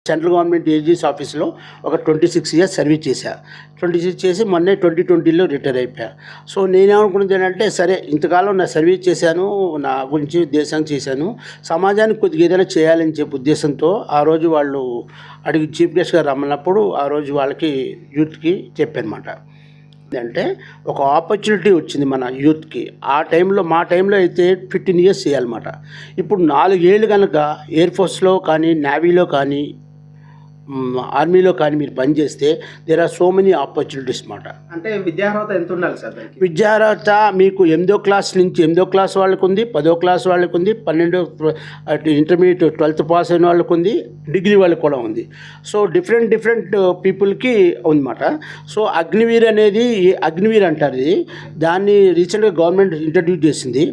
Central government AGS ఆఫీస్లో ఒక 26 years service చేశా. 26 చేసి మొన్నే 2020లో రిటైర్ అయిపోయా. సో నేనేమనుకున్నది ఏంటంటే, సరే ఇంతకాలం నా సర్వీస్ చేశాను, నా గురించి దేశానికి చేశాను, సమాజానికి కొద్దిగా ఏదైనా చేయాలని చెప్పి ఉద్దేశంతో ఆ రోజు వాళ్ళు అడిగి చీఫ్ గెస్ట్గా రమ్మన్నప్పుడు ఆ రోజు వాళ్ళకి యూత్కి చెప్పానమాట. అంటే ఒక ఆపర్చునిటీ వచ్చింది మన యూత్కి. మా టైంలో అయితే 15 ఇయర్స్ చేయాలన్నమాట. ఇప్పుడు 4 ఏళ్ళు కనుక ఎయిర్ ఫోర్స్లో కానీ, నేవీలో కానీ, ఆర్మీలో కానీ మీరు పనిచేస్తే there are so many opportunities మాట. అంటే విద్యార్హత ఎంత ఉండాలి సార్? విద్యార్హత మీకు 8వ క్లాస్ నుంచి 8వ క్లాస్ వాళ్ళకు ఉంది, 10వ క్లాస్ వాళ్ళకు ఉంది, 12 ఇంటర్మీడియట్ 12th పాస్ అయిన వాళ్ళకు ఉంది, డిగ్రీ వాళ్ళకి కూడా ఉంది. సో డిఫరెంట్ పీపుల్కి ఉందన్నమాట. సో అగ్నివీర్ అనేది అగ్నివీర్ అంటారు. ఇది దాన్ని రీసెంట్గా గవర్నమెంట్ ఇంట్రడ్యూస్ చేసింది.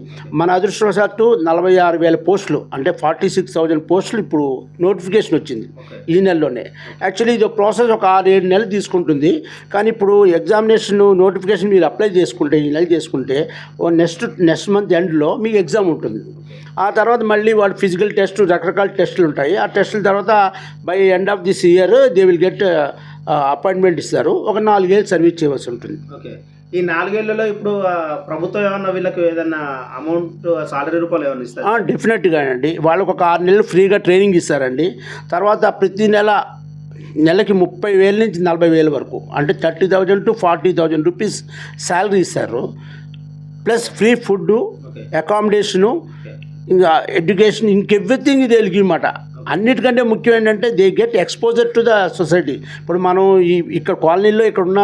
మన అదృష్టవశాత్తు 46,000 పోస్టులు, అంటే 46,000 పోస్టులు ఇప్పుడు నోటిఫికేషన్ వచ్చింది ఈ నెలలోనే. యాక్చువల్లీ ఇది ప్రాసెస్ ఒక 6-7 నెలలు తీసుకుంటుంది. కానీ ఇప్పుడు ఎగ్జామినేషన్ నోటిఫికేషన్ మీరు అప్లై చేసుకుంటే, ఈ నెల చేసుకుంటే నెక్స్ట్ మంత్ ఎండ్లో మీకు ఎగ్జామ్ ఉంటుంది. ఆ తర్వాత మళ్ళీ వాళ్ళు ఫిజికల్ టెస్ట్, రకరకాల టెస్టులు ఉంటాయి. ఆ టెస్టుల తర్వాత by end of this year they will get appointment ఇస్తారు. ఒక 4 ఏళ్ళు సర్వీస్ చేయవలసి ఉంటుంది. ఓకే. ఈ 4 ఏళ్లలో ఇప్పుడు ప్రభుత్వం ఏమన్నా వీళ్ళకి ఏదన్నా అమౌంట్ సాలరీ రూపాయలు ఏమైనా ఇస్తారు? డెఫినెట్గా అండి. వాళ్ళకు ఒక 6 నెలలు ఫ్రీగా ట్రైనింగ్ ఇస్తారండి. తర్వాత ప్రతి నెలకి 30,000 నుంచి 40,000 వరకు, అంటే 30,000 to 40,000 రూపీస్ శాలరీ ఇస్తారు. ప్లస్ ఫ్రీ ఫుడ్, అకామిడేషను, ఇంకా ఎడ్యుకేషన్, ఇంకెవ్రీథింగ్ ఇది అన్నమాట. అన్నిటికంటే ముఖ్యం ఏంటంటే they get exposure to the society. ఇప్పుడు మనం ఇక్కడ కాలనీలో ఇక్కడ ఉన్న